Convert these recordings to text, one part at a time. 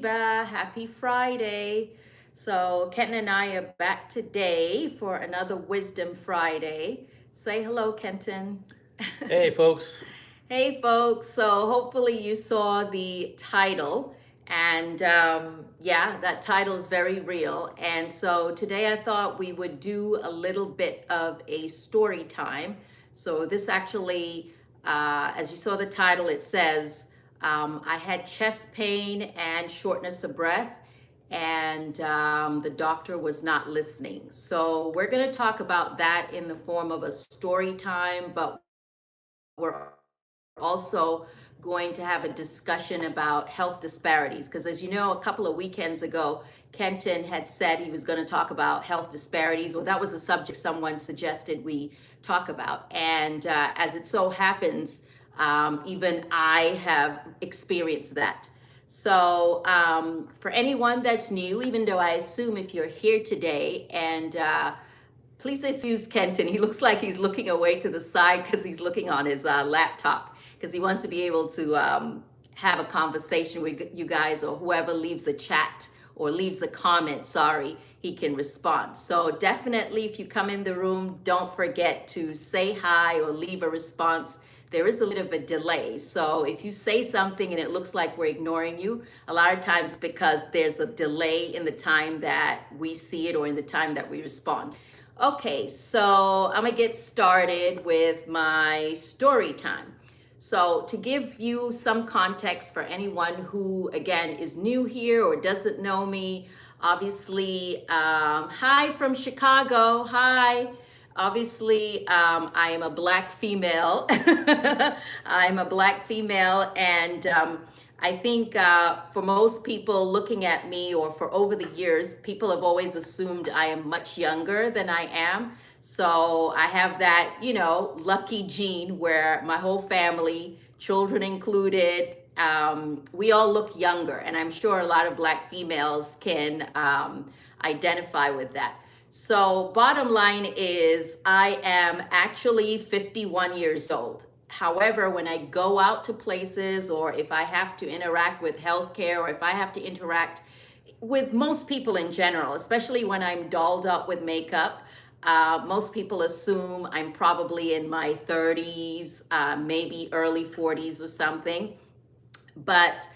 Happy Friday. So, Kenton and I are back today for another Wisdom Friday. Say hello, Kenton. Hey, folks. Hey, folks. So, hopefully, you saw the title. And yeah, that title is very real. And so, today I thought we would do a little bit of a story time. So, this actually, as you saw the title, it says, I had chest pain and shortness of breath, and the doctor was not listening. So, we're going to talk about that in the form of a story time, but we're also going to have a discussion about health disparities because, as you know, a couple of weekends ago, Kenton had said he was going to talk about health disparities, or that was a subject someone suggested we talk about. And as it so happens, even I have experienced that. So, for anyone that's new, even though I assume if you're here today and please excuse Kenton. He looks like he's looking away to the side because he's looking on his laptop because he wants to be able to have a conversation with you guys, or whoever leaves a chat or leaves a comment, sorry, he can respond. So definitely if you come in the room, don't forget to say hi or leave a response. There is a little bit of a delay. So if you say something and it looks like we're ignoring you, a lot of times because there's a delay in the time that we see it or in the time that we respond. Okay, so I'm gonna get started with my story time. So to give you some context for anyone who, again, is new here or doesn't know me, obviously, hi from Chicago, hi. Obviously, I am a Black female. I'm a Black female, and I think for most people looking at me, or for over the years, people have always assumed I am much younger than I am. So I have that, lucky gene where my whole family, children included, we all look younger. And I'm sure a lot of Black females can identify with that. So, bottom line is, I am actually 51 years old. However, when I go out to places, or if I have to interact with healthcare, or if I have to interact with most people in general, especially when I'm dolled up with makeup, most people assume I'm probably in my 30s, maybe early 40s or something. But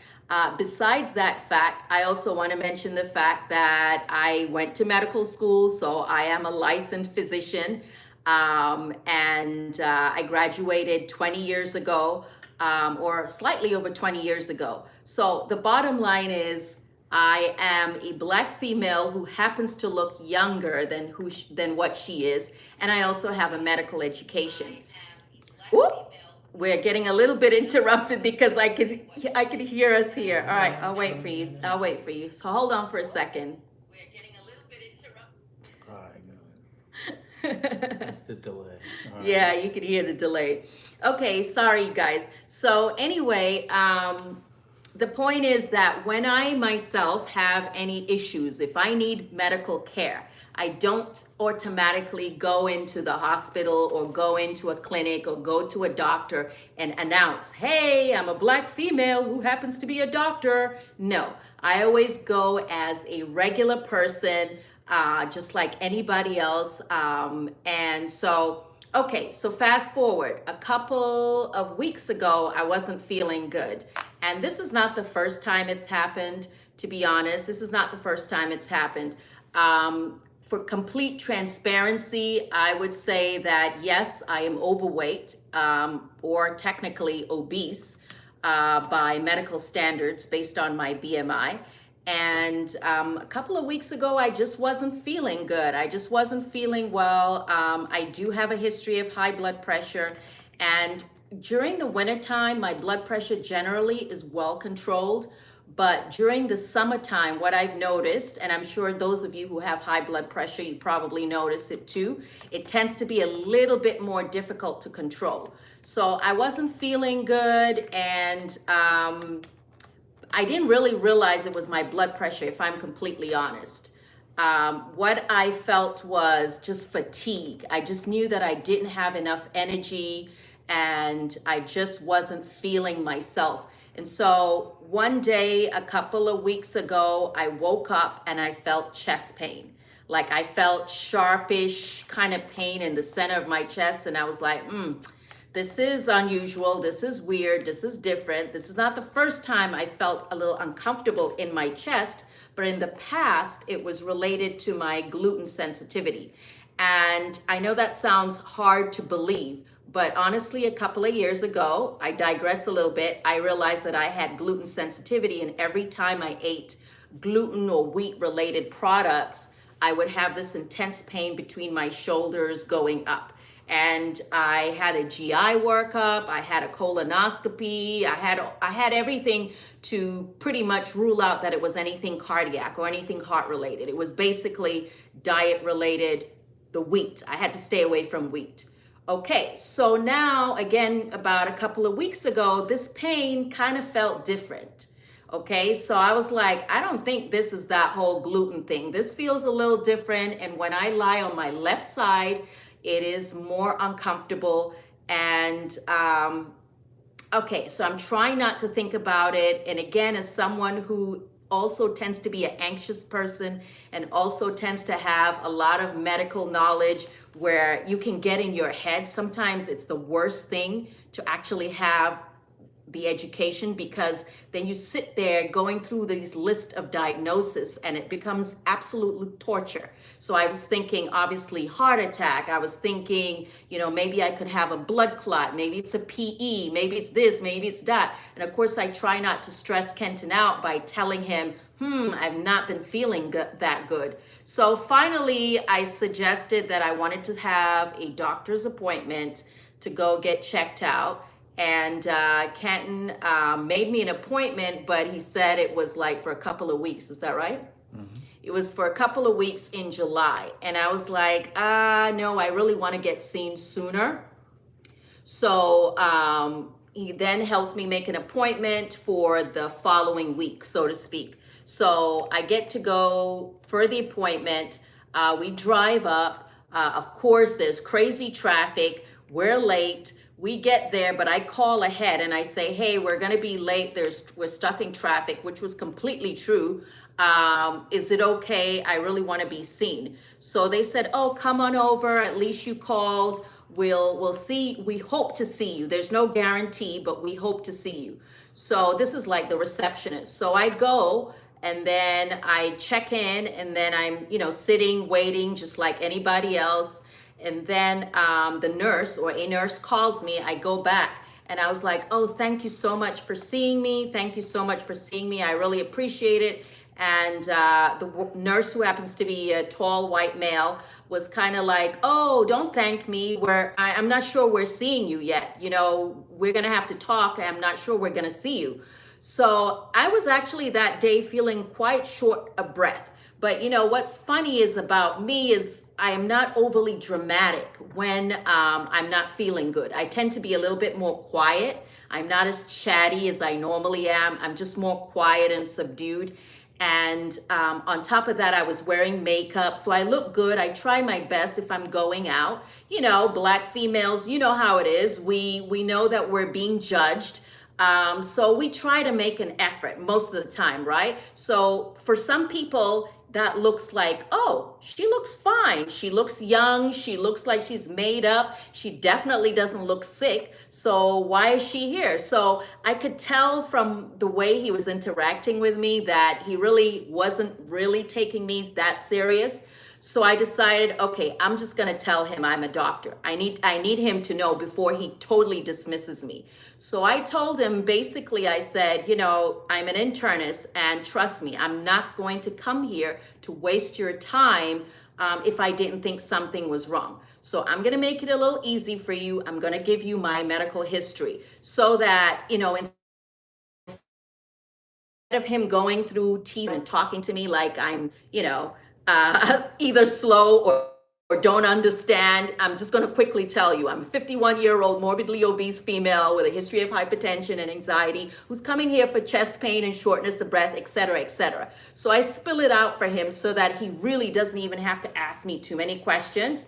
besides that fact, I also want to mention the fact that I went to medical school, so I am a licensed physician, and I graduated 20 years ago, or slightly over 20 years ago. So the bottom line is, I am a Black female who happens to look younger than what she is, and I also have a medical education. Whoop. We're getting a little bit interrupted because I could hear us here. All right, I'll wait for you. I'll wait for you. So hold on for a second. We're getting a little bit interrupted. That's the delay. All right. Yeah, you can hear the delay. Okay, sorry, you guys. So anyway, the point is that when I myself have any issues, if I need medical care, I don't automatically go into the hospital or go into a clinic or go to a doctor and announce, hey, I'm a Black female who happens to be a doctor. No, I always go as a regular person, just like anybody else. And so, okay, so fast forward. A couple of weeks ago, I wasn't feeling good. And this is not the first time it's happened, to be honest. This is not the first time it's happened. For complete transparency, I would say that yes, I am overweight, or technically obese by medical standards based on my BMI. And a couple of weeks ago, I just wasn't feeling good. I just wasn't feeling well. I do have a history of high blood pressure. And during the wintertime, my blood pressure generally is well controlled. But during the summertime, what I've noticed, and I'm sure those of you who have high blood pressure, you probably notice it too, it tends to be a little bit more difficult to control. So I wasn't feeling good, and I didn't really realize it was my blood pressure, if I'm completely honest. What I felt was just fatigue. I just knew that I didn't have enough energy and I just wasn't feeling myself. And so one day a couple of weeks ago, I woke up and I felt chest pain. Like I felt sharpish kind of pain in the center of my chest. And I was like, this is unusual. This is weird. This is different. This is not the first time I felt a little uncomfortable in my chest, but in the past, it was related to my gluten sensitivity. And I know that sounds hard to believe, but honestly, a couple of years ago, I digress a little bit, I realized that I had gluten sensitivity, and every time I ate gluten or wheat related products, I would have this intense pain between my shoulders going up. And I had a GI workup, I had a colonoscopy, I had everything to pretty much rule out that it was anything cardiac or anything heart related. It was basically diet related, the wheat. I had to stay away from wheat. Okay, so now again, about a couple of weeks ago, this pain kind of felt different. Okay, so I was like, I don't think this is that whole gluten thing. This feels a little different. And when I lie on my left side, it is more uncomfortable. And okay, so I'm trying not to think about it. And again, as someone who also tends to be an anxious person and also tends to have a lot of medical knowledge where you can get in your head, sometimes it's the worst thing to actually have the education, because then you sit there going through these list of diagnosis and it becomes absolutely torture. So I was thinking, obviously, heart attack. I was thinking, maybe I could have a blood clot. Maybe it's a PE. Maybe it's this. Maybe it's that. And of course, I try not to stress Kenton out by telling him, I've not been feeling that good. So finally, I suggested that I wanted to have a doctor's appointment to go get checked out. And Kenton made me an appointment, but he said it was like for a couple of weeks. Is that right? Mm-hmm. It was for a couple of weeks in July. And I was like, no, I really want to get seen sooner. So he then helps me make an appointment for the following week, so to speak. So I get to go for the appointment. We drive up. Of course, there's crazy traffic. We're late. We get there, but I call ahead and I say, hey, we're going to be late. We're stuck in traffic, which was completely true. Is it okay? I really want to be seen. So they said, oh, come on over. At least you called. We'll see. We hope to see you. There's no guarantee, but we hope to see you. So this is like the receptionist. So I go and then I check in, and then I'm, sitting, waiting just like anybody else. And then the nurse or a nurse calls me. I go back and I was like, oh, thank you so much for seeing me. Thank you so much for seeing me. I really appreciate it. And the nurse, who happens to be a tall white male, was kind of like, oh, don't thank me. I'm not sure we're seeing you yet. We're going to have to talk. I'm not sure we're going to see you. So I was actually that day feeling quite short of breath. But what's funny is about me is I am not overly dramatic when I'm not feeling good. I tend to be a little bit more quiet. I'm not as chatty as I normally am. I'm just more quiet and subdued. And on top of that, I was wearing makeup. So I look good. I try my best if I'm going out. Black females, you know how it is. We know that we're being judged. So we try to make an effort most of the time, right? So for some people, that looks like, oh, she looks fine. She looks young. She looks like she's made up. She definitely doesn't look sick. So why is she here? So I could tell from the way he was interacting with me that he really wasn't really taking me that serious. So I decided, okay, I'm just going to tell him I'm a doctor. I need him to know before he totally dismisses me. So I told him, basically, I said, I'm an internist, and trust me, I'm not going to come here to waste your time if I didn't think something was wrong. So I'm going to make it a little easy for you. I'm going to give you my medical history so that, instead of him going through teeth and talking to me like I'm, either slow or don't understand, I'm just going to quickly tell you, I'm a 51-year-old morbidly obese female with a history of hypertension and anxiety who's coming here for chest pain and shortness of breath, et cetera, et cetera. So I spill it out for him so that he really doesn't even have to ask me too many questions.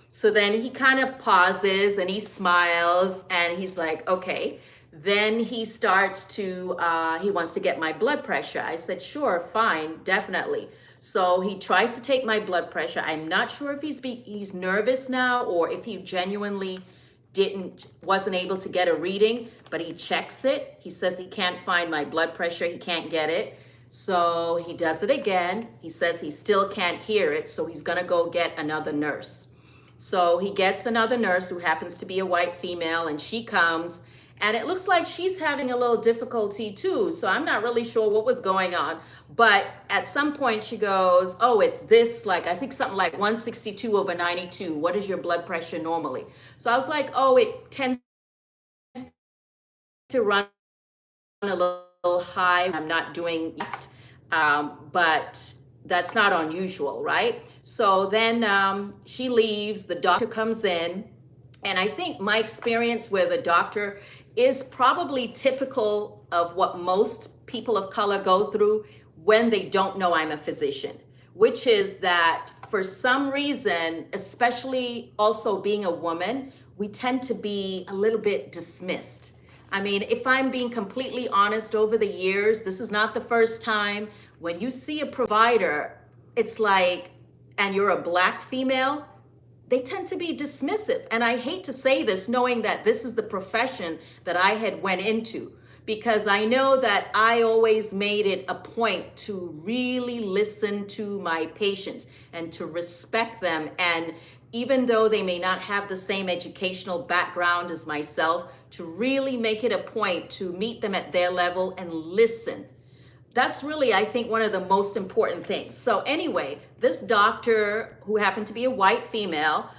So then he kind of pauses and he smiles and he's like, okay. Then he starts to, he wants to get my blood pressure. I said, sure, fine, definitely. So he tries to take my blood pressure. I'm not sure if he's nervous now or if he genuinely wasn't able to get a reading, but he checks it. He says he can't find my blood pressure. He can't get it. So he does it again. He says he still can't hear it. So he's going to go get another nurse. So he gets another nurse who happens to be a white female, and she comes, and it looks like she's having a little difficulty too. So I'm not really sure what was going on. But at some point she goes, oh, it's this, like, I think something like 162/92. What is your blood pressure normally? So I was like, oh, it tends to run a little high. I'm not doing best, but that's not unusual, right? So then she leaves, the doctor comes in, and I think my experience with a doctor is probably typical of what most people of color go through when they don't know I'm a physician, which is that for some reason, especially also being a woman, we tend to be a little bit dismissed. I mean, if I'm being completely honest, over the years, this is not the first time. When you see a provider, it's like, and you're a Black female, they tend to be dismissive. And I hate to say this, knowing that this is the profession that I had went into, because I know that I always made it a point to really listen to my patients and to respect them. And even though they may not have the same educational background as myself, to really make it a point to meet them at their level and listen. That's really, I think, one of the most important things. So anyway, this doctor, who happened to be a white female,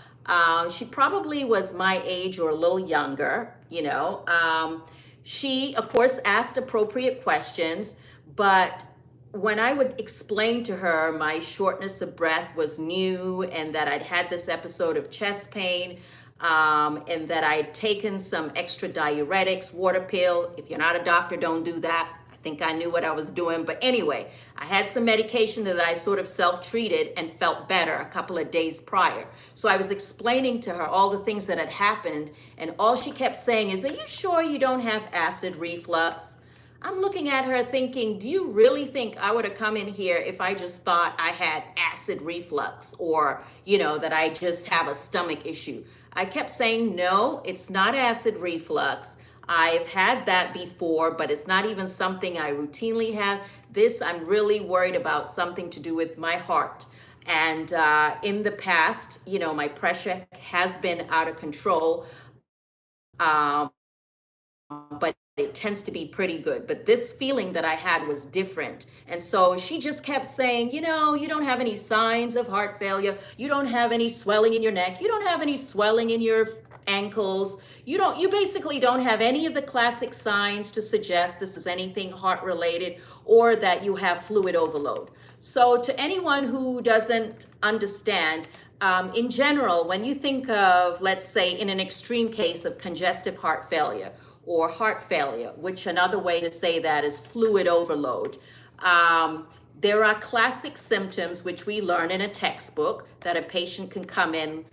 she probably was my age or a little younger, she, of course, asked appropriate questions, but when I would explain to her my shortness of breath was new and that I'd had this episode of chest pain, and that I'd taken some extra diuretics, water pill. If you're not a doctor, don't do that. I think I knew what I was doing. But anyway, I had some medication that I sort of self-treated and felt better a couple of days prior. So I was explaining to her all the things that had happened, and all she kept saying is, are you sure you don't have acid reflux? I'm looking at her thinking, do you really think I would have come in here if I just thought I had acid reflux or, that I just have a stomach issue? I kept saying, no, it's not acid reflux. I've had that before, but it's not even something I routinely have. This, I'm really worried about something to do with my heart. And in the past, my pressure has been out of control. But it tends to be pretty good. But this feeling that I had was different. And so she just kept saying, you don't have any signs of heart failure. You don't have any swelling in your neck. You don't have any swelling in your ankles. You basically don't have any of the classic signs to suggest this is anything heart related or that you have fluid overload. So to anyone who doesn't understand, in general, when you think of, let's say, in an extreme case of congestive heart failure, or heart failure, which another way to say that is fluid overload. There are classic symptoms which we learn in a textbook that a patient can come in,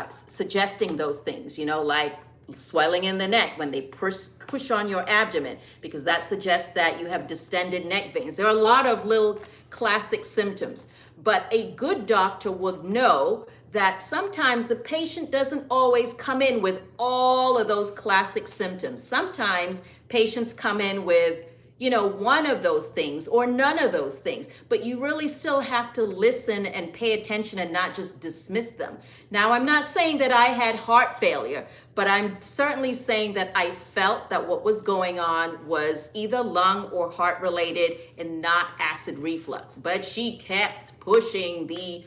suggesting those things, like swelling in the neck when they push on your abdomen, because that suggests that you have distended neck veins. There are a lot of little classic symptoms, but a good doctor would know that sometimes the patient doesn't always come in with all of those classic symptoms. Sometimes patients come in with, one of those things or none of those things, but you really still have to listen and pay attention and not just dismiss them. Now, I'm not saying that I had heart failure, but I'm certainly saying that I felt that what was going on was either lung or heart related and not acid reflux. But she kept pushing the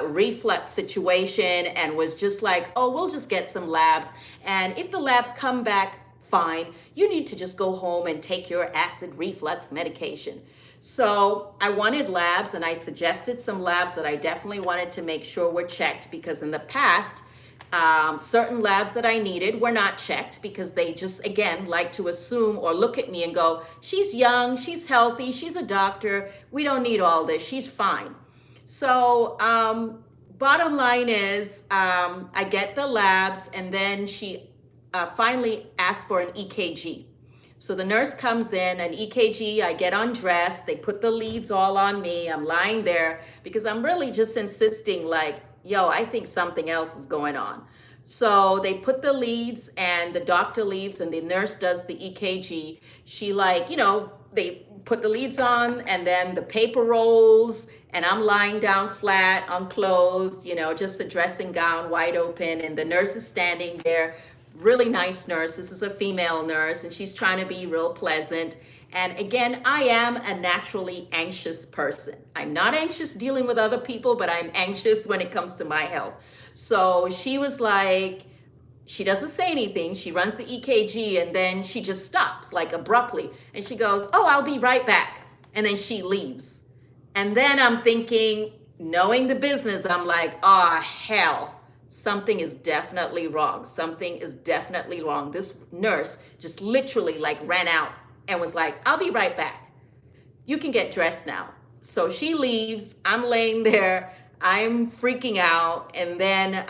reflux situation and was just like, oh, we'll just get some labs. And if the labs come back fine, you need to just go home and take your acid reflux medication. So I wanted labs, and I suggested some labs that I definitely wanted to make sure were checked, because in the past, certain labs that I needed were not checked because they just, again, like to assume or look at me and go, she's young, she's healthy, she's a doctor, we don't need all this, she's fine. So bottom line is, I get the labs, and then she finally asked for an EKG. So the nurse comes in, an EKG, I get undressed, they put the leads all on me, I'm lying there because I'm really just insisting like, yo, I think something else is going on. So they put the leads and the doctor leaves and the nurse does the EKG. She like, they put the leads on and then the paper rolls and I'm lying down flat, unclothed, just a dressing gown, wide open, and the nurse is standing there. Really nice nurse. This is a female nurse and she's trying to be real pleasant. And again, I am a naturally anxious person. I'm not anxious dealing with other people, but I'm anxious when it comes to my health. So she was like, she doesn't say anything. She runs the EKG and then she just stops like abruptly. And she goes, oh, I'll be right back. And then she leaves. And then I'm thinking, knowing the business, I'm like, oh, hell, something is definitely wrong. Something is definitely wrong. This nurse just literally like ran out and was like, I'll be right back. You can get dressed now. So she leaves. I'm laying there. I'm freaking out. And then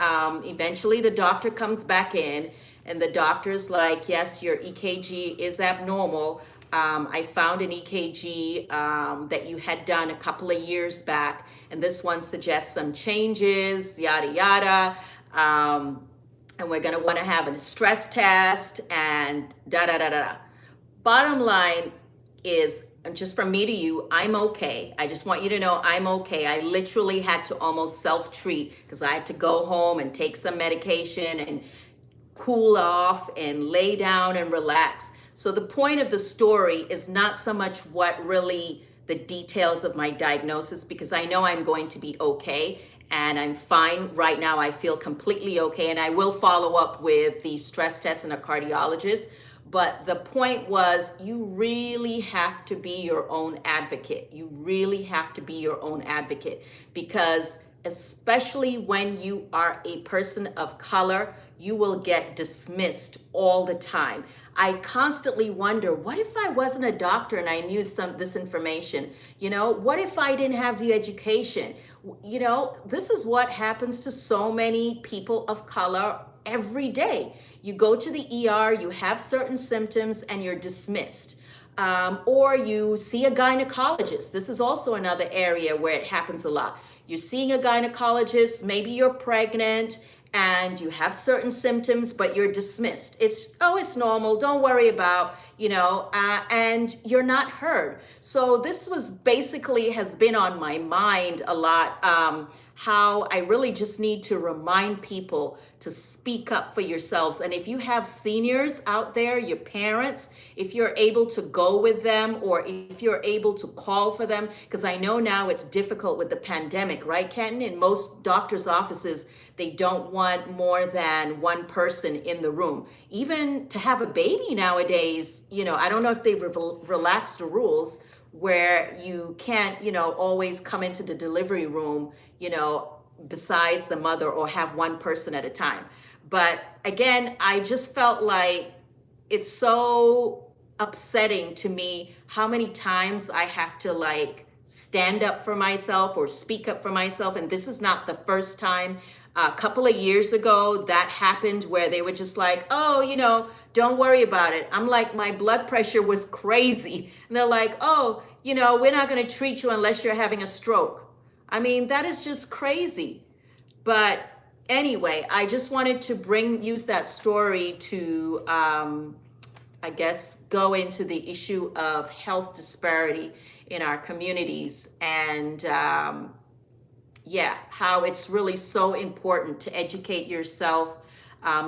eventually the doctor comes back in and the doctor's like, yes, your EKG is abnormal. I found an EKG that you had done a couple of years back, and this one suggests some changes, yada, yada. And we're gonna wanna have a stress test and da, da, da, da, da. Bottom line is, just from me to you, I'm okay. I just want you to know I'm okay. I literally had to almost self-treat because I had to go home and take some medication and cool off and lay down and relax. So the point of the story is not so much what really the details of my diagnosis, because I know I'm going to be okay and I'm fine right now. I feel completely okay, and I will follow up with the stress test and a cardiologist. But the point was, you really have to be your own advocate. You really have to be your own advocate, because especially when you are a person of color, you will get dismissed all the time. I constantly wonder, what if I wasn't a doctor and I knew this information? What if I didn't have the education? This is what happens to so many people of color every day. You go to the ER, you have certain symptoms, and you're dismissed. Or you see a gynecologist. This is also another area where it happens a lot. You're seeing a gynecologist, maybe you're pregnant, and you have certain symptoms, but you're dismissed. It's normal, don't worry about, and you're not heard. So this was basically has been on my mind a lot, how I really just need to remind people to speak up for yourselves. And if you have seniors out there, your parents, if you're able to go with them or if you're able to call for them, because I know now it's difficult with the pandemic, right, Kenton? In most doctors' offices, they don't want more than one person in the room. Even to have a baby nowadays, I don't know if they've relaxed the rules where you can't, always come into the delivery room, besides the mother, or have one person at a time. But again, I just felt like it's so upsetting to me how many times I have to stand up for myself or speak up for myself. And this is not the first time. A couple of years ago, that happened where they were just like, oh, don't worry about it. I'm like, my blood pressure was crazy. And they're like, oh, we're not going to treat you unless you're having a stroke. I mean, that is just crazy. But anyway, I just wanted to use that story to, I guess, go into the issue of health disparity in our communities, and how it's really so important to educate yourself,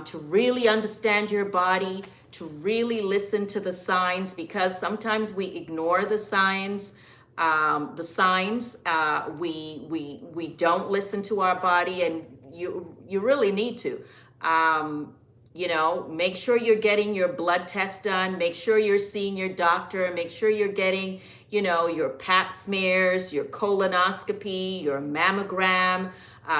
to really understand your body, to really listen to the signs, because sometimes we ignore the signs. We don't listen to our body, and you really need to. Make sure you're getting your blood test done. Make sure you're seeing your doctor. Make sure you're getting, your pap smears, your colonoscopy, your mammogram.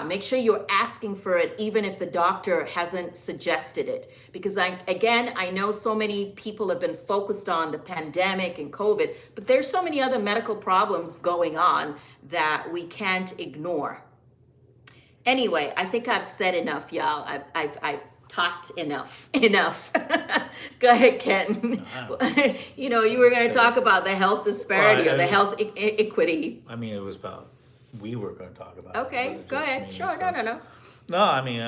Make sure you're asking for it, even if the doctor hasn't suggested it. Because I know so many people have been focused on the pandemic and COVID, but there's so many other medical problems going on that we can't ignore. Anyway, I think I've said enough, y'all. I've talked enough. Go ahead, Ken. Wow. You were going to talk about the health disparity or the health equity. I mean, it was about, we were going to talk about it. It Okay, wasn't go just ahead. me, Sure, so. no. No, I mean,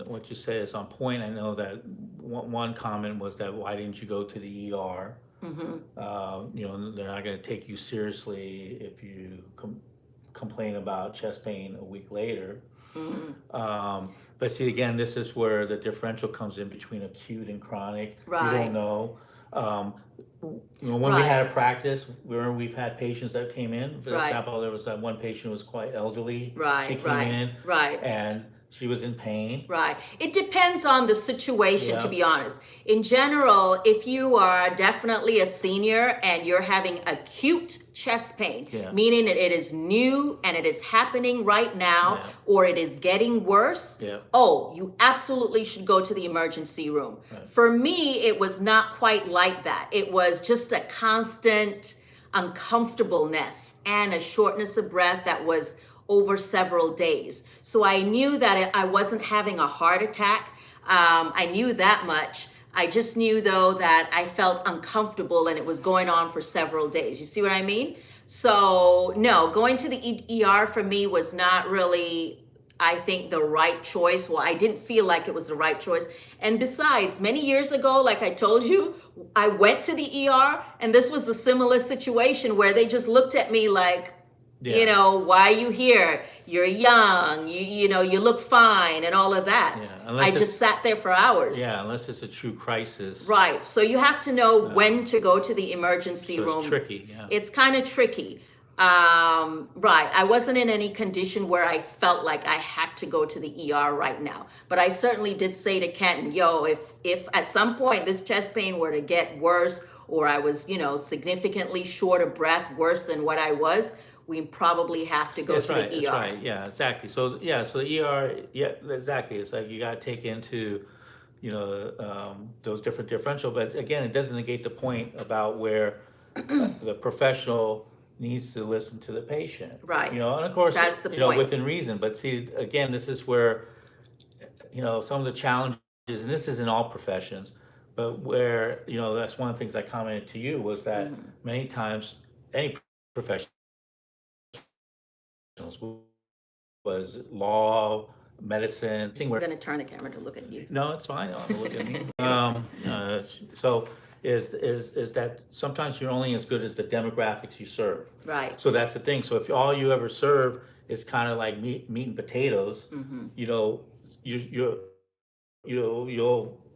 what you say is on point. I know that one comment was that why didn't you go to the ER? They're not going to take you seriously if you complain about chest pain a week later. But see, again, this is where the differential comes in between acute and chronic. Right. We don't know. When we had a practice, we've had patients that came in. For example, there was that one patient who was quite elderly. She came in, and she was in pain. Right. It depends on the situation, Yeah. to be honest. In general, if you are definitely a senior and you're having acute chest pain, meaning that it is new and it is happening right now, or it is getting worse, you absolutely should go to the emergency room. Right. For me, it was not quite like that. It was just a constant uncomfortableness and a shortness of breath that was over several days. So I knew that I wasn't having a heart attack. I knew that much. I just knew, though, that I felt uncomfortable and it was going on for several days. You see what I mean? So no, going to the ER for me was not really, I think, the right choice. Well, I didn't feel like it was the right choice. And besides, many years ago, like I told you, I went to the ER and this was a similar situation where they just looked at me like, why are you here? You're young, you look fine and all of that. I just sat there for hours. Yeah, unless it's a true crisis. Right. So you have to know when to go to the emergency room. It's tricky, It's kind of tricky. Right. I wasn't in any condition where I felt like I had to go to the ER right now. But I certainly did say to Kenton, if at some point this chest pain were to get worse, or I was, significantly short of breath, worse than what I was, we probably have to go to the ER. That's right. Yeah, exactly. So the ER, exactly. It's like you got to take into, those different differential. But again, it doesn't negate the point about where the professional needs to listen to the patient. Right. And of course, that's the point. within reason. But see, again, this is where, some of the challenges, and this is in all professions, but where, that's one of the things I commented to you was that many times any profession was law, medicine. I'm going to turn the camera to look at you. No, it's fine. Don't look at me. So is that sometimes you're only as good as the demographics you serve. Right. So that's the thing. So if all you ever serve is kind of like meat and potatoes, you'll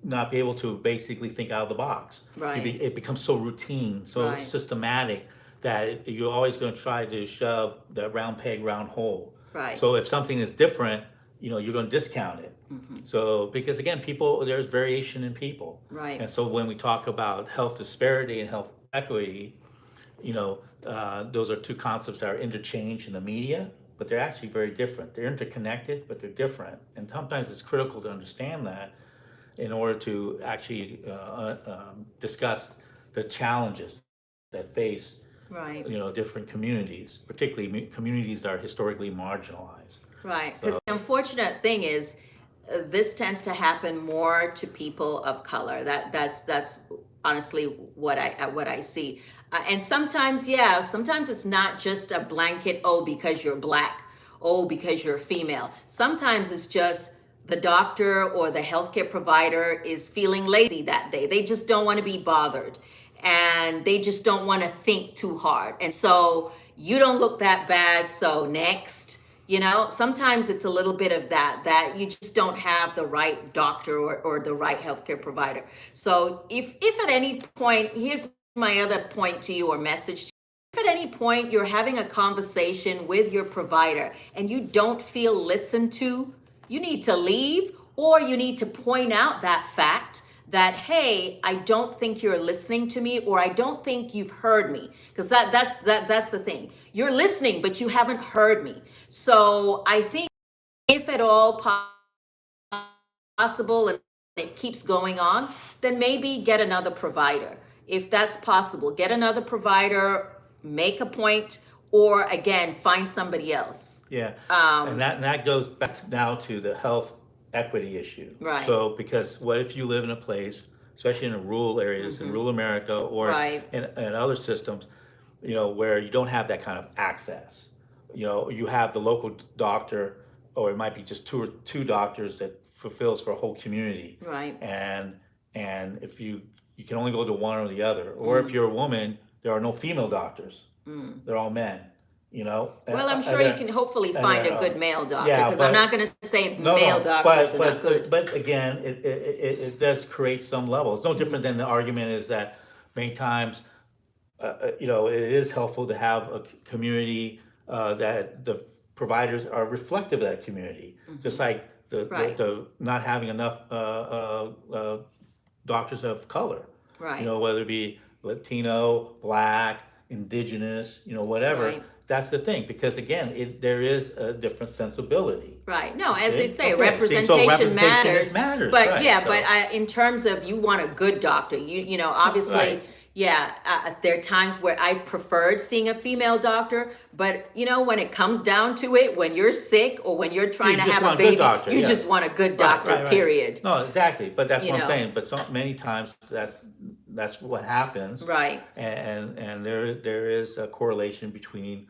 not be able to basically think out of the box. Right. It becomes so routine, so systematic, that you're always going to try to shove the round peg, round hole. Right. So if something is different, you're going to discount it. So because again, there's variation in people. Right. And so when we talk about health disparity and health equity, those are two concepts that are interchanged in the media, but they're actually very different. They're interconnected, but they're different. And sometimes it's critical to understand that in order to actually discuss the challenges that face different communities, particularly communities that are historically marginalized. Right, because the unfortunate thing is this tends to happen more to people of color. That's honestly what I see. And sometimes it's not just a blanket, because you're black, because you're female. Sometimes it's just the doctor or the healthcare provider is feeling lazy that day. They just don't want to be bothered. And they just don't want to think too hard. And so you don't look that bad, so next. Sometimes it's a little bit of that you just don't have the right doctor or the right healthcare provider. So if at any point, here's my other point to you or message to you. If at any point you're having a conversation with your provider and you don't feel listened to, you need to leave, or you need to point out that fact that, hey, I don't think you're listening to me, or I don't think you've heard me. Because that's the thing. You're listening, but you haven't heard me. So I think if at all possible and it keeps going on, then maybe get another provider. If that's possible, get another provider, make a point, or again, find somebody else. Yeah, and that goes back now to the health equity issue. Right. So, because what if you live in a place, especially in the rural areas, in rural America, or Right. in other systems, where you don't have that kind of access. You have the local doctor, or it might be just two doctors that fulfills for a whole community. Right. And if you can only go to one or the other, or if you're a woman, there are no female doctors. They're all men. Well, I'm sure you can hopefully find a good male doctor, yeah, because I'm not but going to say no, male no, doctors are not good. but again, it does create some level. It's no different than the argument is that many times, it is helpful to have a community that the providers are reflective of that community. Just like Right. the not having enough doctors of color. Right. Whether it be Latino, Black, Indigenous, whatever. Right. That's the thing, because again, there is a different sensibility. Right. No, as they See? say, Okay. See, so representation representation matters. But But right, but in terms of, you want a good doctor, obviously, Right. yeah, there are times where I've preferred seeing a female doctor, but when it comes down to it, when you're sick or when you're trying to just have a want a good baby, doctor, you yeah. just want a good doctor, Right. period. No, exactly. But that's You what I'm know. saying. But so many times that's what happens. Right. And there is a correlation between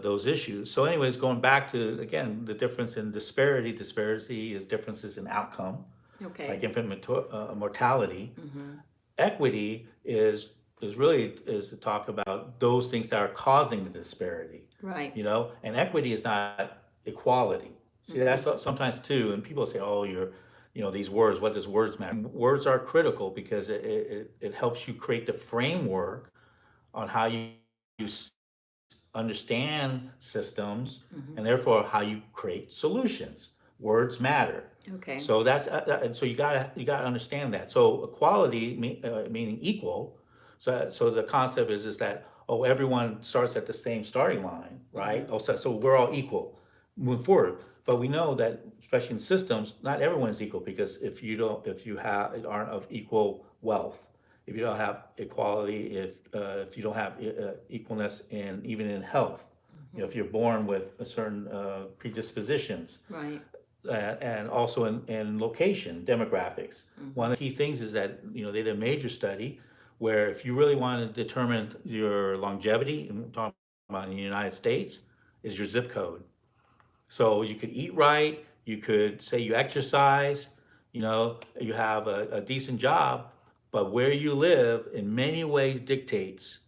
those issues. So, anyways, going back to again the difference in disparity. Disparity is differences in outcome, Okay. like infant mortality. Equity is to talk about those things that are causing the disparity. Right. And equity is not equality. See, that's sometimes too, and people say, "Oh, these words. What does words matter?" Words are critical because it helps you create the framework on how you understand systems, and therefore how you create solutions. Words matter. Okay. So so you gotta understand that. So equality meaning equal. So the concept is that, everyone starts at the same starting line, right? So we're all equal moving forward. But we know that, especially in systems, not everyone's equal, because if you aren't of equal wealth, if you don't have equality, if you don't have equalness even in health, if you're born with a certain predispositions, Right. and also in location, demographics. One of the key things is that, they did a major study where if you really want to determine your longevity, and we're talking about in the United States, is your zip code. So you could eat right, you could say you exercise, you have a decent job, but where you live in many ways dictates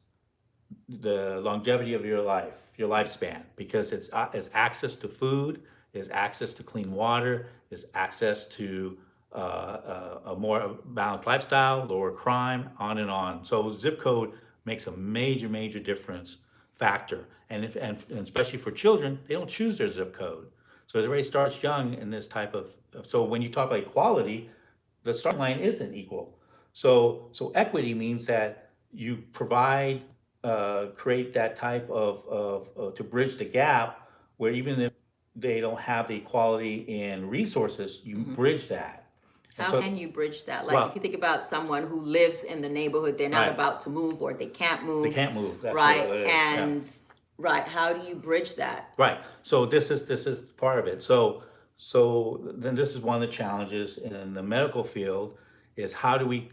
the longevity of your life, your lifespan, because it's access to food, is access to clean water, is access to a more balanced lifestyle, lower crime, on and on. So zip code makes a major, major difference factor, and especially for children, they don't choose their zip code, so it already starts young in this type of. So when you talk about equality, the starting line isn't equal. So equity means that you provide, create that type of to bridge the gap, where even if they don't have the equality in resources, you bridge that. And How so, can you bridge that? Like, well, if you think about someone who lives in the neighborhood, they're not Right. about to move, or they can't they move, can't move. That's right? what it is. Yeah. And right, how do you bridge that? Right. So this is part of it. So then this is one of the challenges in the medical field, is how do we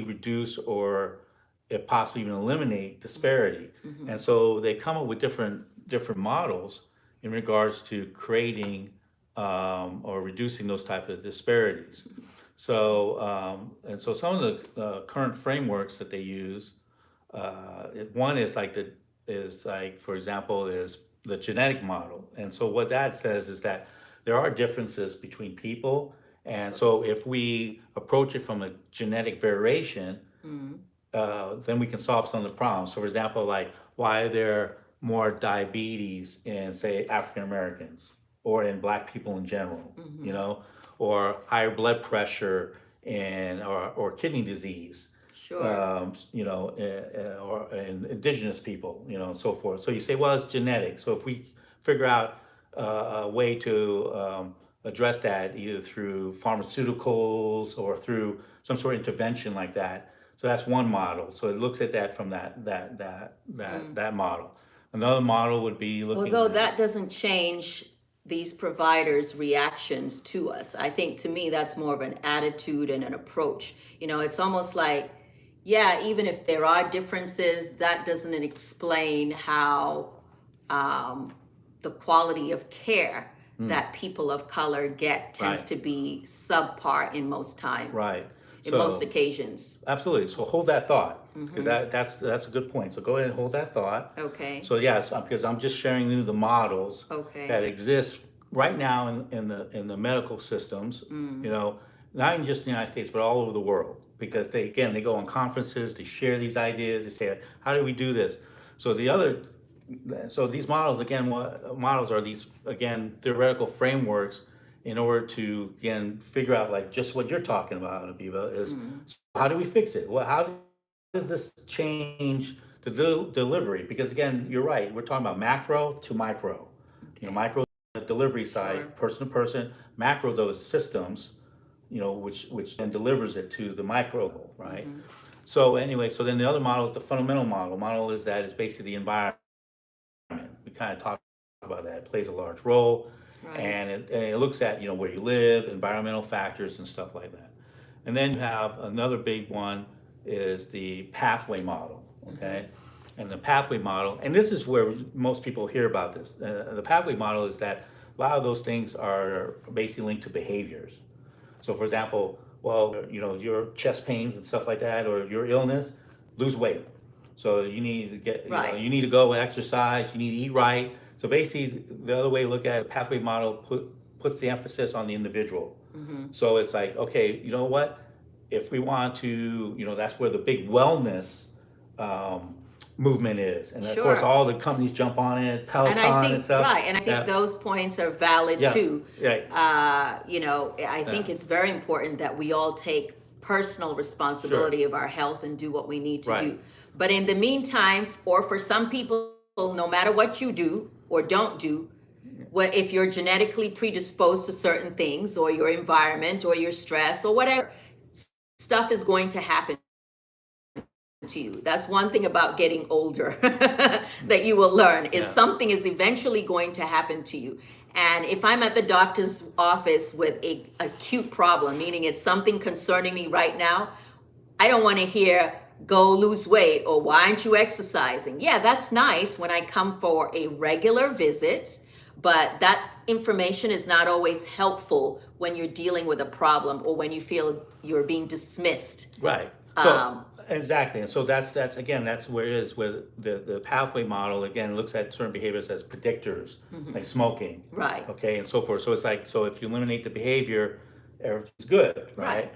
reduce, or if possible even eliminate, disparity? And so they come up with different models in regards to creating, or reducing those type of disparities. So and so some of the current frameworks that they use, one is like, for example, is the genetic model. And so what that says is that there are differences between people. And so if we approach it from a genetic variation, then we can solve some of the problems. So for example, like why are there more diabetes in, say, African Americans, or in Black people in general, or higher blood pressure, or kidney disease, Sure. or in indigenous people, and so forth. So you say, well, it's genetic. So if we figure out a way to address that, either through pharmaceuticals or through some sort of intervention like that. So that's one model. So it looks at that from that model. Another model would be looking Although at, that doesn't change these providers' reactions to us. I think to me that's more of an attitude and an approach. It's almost like, yeah, even if there are differences, that doesn't explain how the quality of care that people of color get tends Right. to be subpar in most time, Right. in most So occasions. absolutely. So hold that thought, because that's a good point. So go ahead and hold that thought. Okay. So yes, because I'm just sharing you the models Okay. that exist right now in the medical systems. Not even just in the United States, but all over the world. Because they go on conferences, they share these ideas, they say, how do we do this? So these models, again, what models are these, again, theoretical frameworks in order to, again, figure out, like just what you're talking about, Abiba, is how do we fix it? Well, how does this change the delivery? Because again, you're right, we're talking about macro to micro. Okay. Micro, the delivery side, Sure. person to person, macro, those systems, which then delivers it to the micro level, right? So anyway, so then the other model is the fundamental model. Model is that it's basically the environment. We kind of talked about that. It plays a large role, Right. and it looks at where you live, environmental factors, and stuff like that. And then you have another big one is the pathway model. Okay, and the pathway model, and this is where most people hear about this. The pathway model is that a lot of those things are basically linked to behaviors. So, for example, well, your chest pains and stuff like that, or your illness, lose weight. So you need to get, Right. you need to go and exercise. You need to eat right. So basically, the other way to look at it, pathway model puts the emphasis on the individual. So it's like, okay, you know what? If we want to, that's where the big wellness movement is, and of course, Sure. all the companies jump on it, And Peloton I and think, stuff. right, and I think Yeah. those points are valid Yeah. too. Right. I think it's very important that we all take personal responsibility of our health and do what we need to Right. do. But in the meantime, or for some people, no matter what you do or don't do, if you're genetically predisposed to certain things, or your environment, or your stress, or whatever, stuff is going to happen to you. That's one thing about getting older that you will learn, is Yeah. something is eventually going to happen to you. And if I'm at the doctor's office with a acute problem, meaning it's something concerning me right now, I don't want to hear go lose weight or why aren't you exercising? Yeah, that's nice when I come for a regular visit, but that information is not always helpful when you're dealing with a problem or when you feel you're being dismissed. Right. So exactly, and so that's again, that's where it is, where the pathway model again looks at certain behaviors as predictors, like smoking. Right. Okay, and so forth. So it's like, so if you eliminate the behavior, everything's good, right? Right.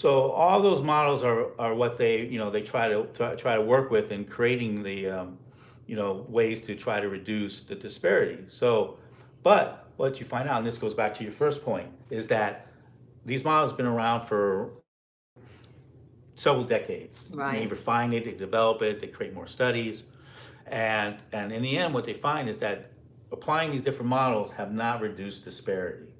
So all those models are what they try to work with in creating the ways to try to reduce the disparity. So, but what you find out, and this goes back to your first point, is that these models have been around for several decades. Right. They refine it, they develop it, they create more studies, and in the end, what they find is that applying these different models have not reduced disparity.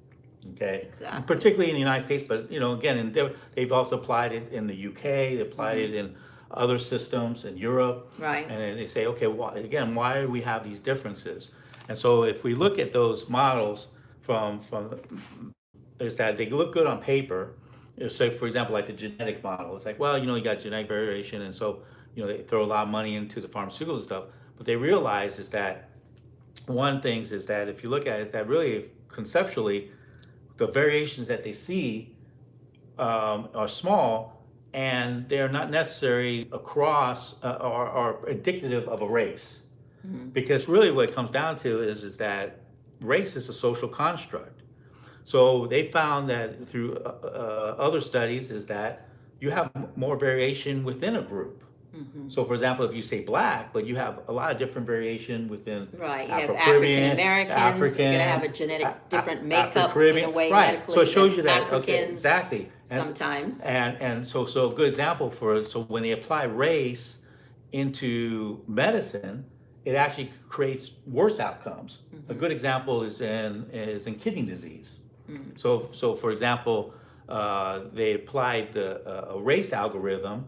Okay, Exactly. particularly in the United States, but again, they've also applied it in the UK. They applied it in other systems in Europe. Right. And then they say, okay, why do we have these differences? And so if we look at those models from is that they look good on paper. So, for example, like the genetic model, it's like, well, you got genetic variation, and so they throw a lot of money into the pharmaceuticals and stuff. But they realize is that one thing is that if you look at it, is that really conceptually, the variations that they see are small, and they're not necessary across or indicative of a race. Because really what it comes down to is that race is a social construct. So they found that through other studies is that you have more variation within a group. So, for example, if you say black, but you have a lot of different variation within Right, you have Afro-Caribbean, African Americans, you're gonna have a genetic different makeup in a way right? medically So it shows you than that, okay, Africans exactly. sometimes. And so a good example so when they apply race into medicine, it actually creates worse outcomes. A good example is in kidney disease. So for example, they applied a race algorithm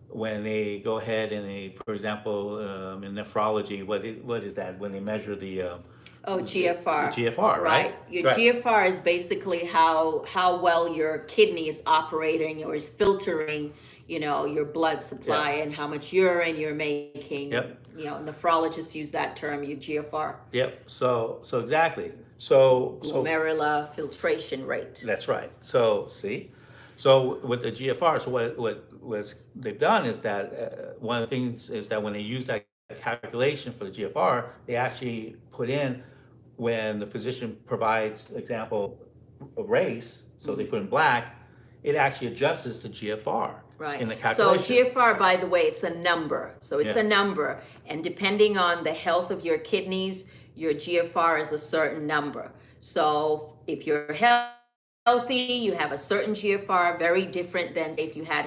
when they go ahead and for example, in nephrology, what is that? When they measure the Oh, GFR. GFR, right? Your Right. GFR is basically how well your kidney is operating or is filtering, your blood supply and how much urine you're making. Yep. Nephrologists use that term, your GFR. Yep. So exactly. So Glomerular filtration rate. that's right. So see, so with the GFR, so what they've done is that one of the things is that when they use that calculation for the GFR, they actually put in when the physician provides, example, a race, so they put in black, it actually adjusts the GFR Right. in the So calculation. GFR, by the way, it's a number. So it's Yeah. a number. And depending on the health of your kidneys, your GFR is a certain number. So if you're healthy, you have a certain GFR, very different than if you had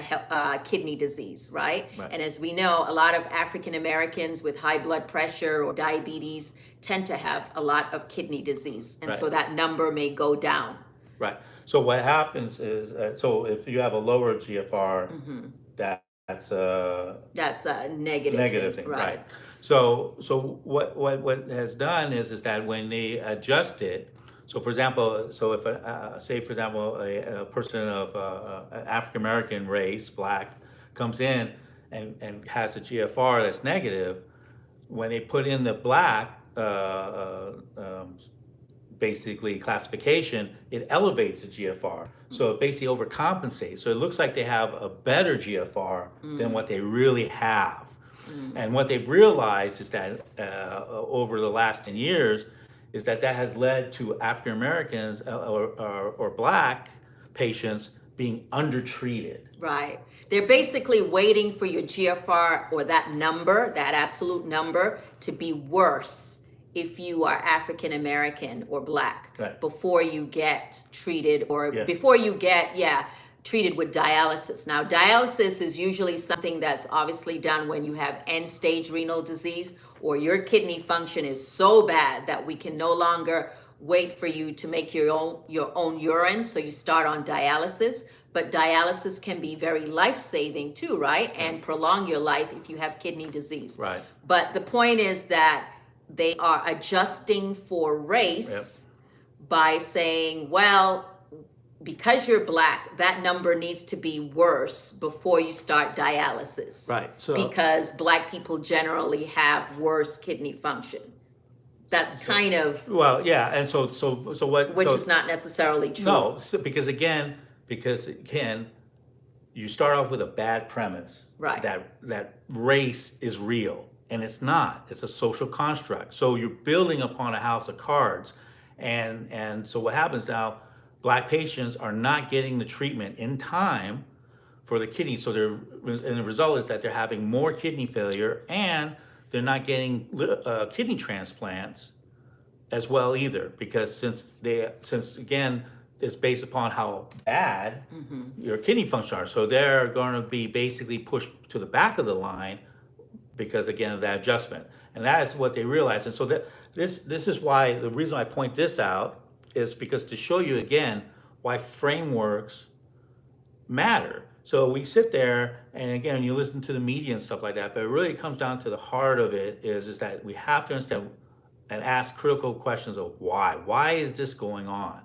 kidney disease, right? Right. And as we know, a lot of African Americans with high blood pressure or diabetes tend to have a lot of kidney disease. And so Right. that number may go down. Right. So what happens is, so if you have a lower GFR, that's a That's a negative negative thing, right? So what has done is that when they adjust it, so for example, so if say for example a person of African American race, black, comes in and has a GFR that's negative, when they put in the black basically classification, it elevates the GFR. So it basically overcompensates. So it looks like they have a better GFR than what they really have. And what they've realized is that over the last 10 years, is that has led to African Americans or black patients being undertreated. Right. They're basically waiting for your GFR or that number, that absolute number, to be worse if you are African American or black before you get treated or before you get, treated with dialysis. Now, dialysis is usually something that's obviously done when you have end-stage renal disease or your kidney function is so bad that we can no longer wait for you to make your own urine, so you start on dialysis. But dialysis can be very life-saving too, right? And prolong your life if you have kidney disease. Right. But the point is that they are adjusting for race by saying, well, because you're black, that number needs to be worse before you start dialysis. Right. So because black people generally have worse kidney function. That's kind of and so what? Which is not necessarily true. No, because again, you start off with a bad premise. Right. That race is real, and it's not. It's a social construct. So you're building upon a house of cards, and so what happens now? Black patients are not getting the treatment in time for the kidney. So and the result is that they're having more kidney failure, and they're not getting kidney transplants as well either, because since again it's based upon how bad your kidney function are. So they're going to be basically pushed to the back of the line because again of that adjustment, and that is what they realize. And so that this is why the reason I point this out is because to show you again why frameworks matter. So we sit there and again you listen to the media and stuff like that, but it really comes down to the heart of it is that we have to understand and ask critical questions of why. Why is this going on?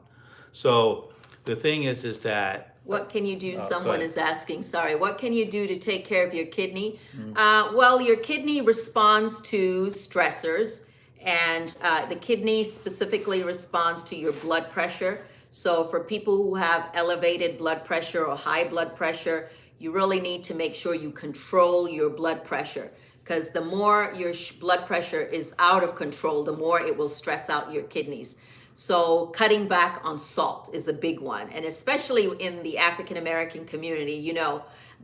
So the thing is that what can you do? Someone is asking, sorry, what can you do to take care of your kidney? Well, your kidney responds to stressors, and the kidney specifically responds to your blood pressure. So for people who have elevated blood pressure or high blood pressure, you really need to make sure you control your blood pressure, because the more your blood pressure is out of control, the more it will stress out your kidneys. So cutting back on salt is a big one. And especially in the African American community,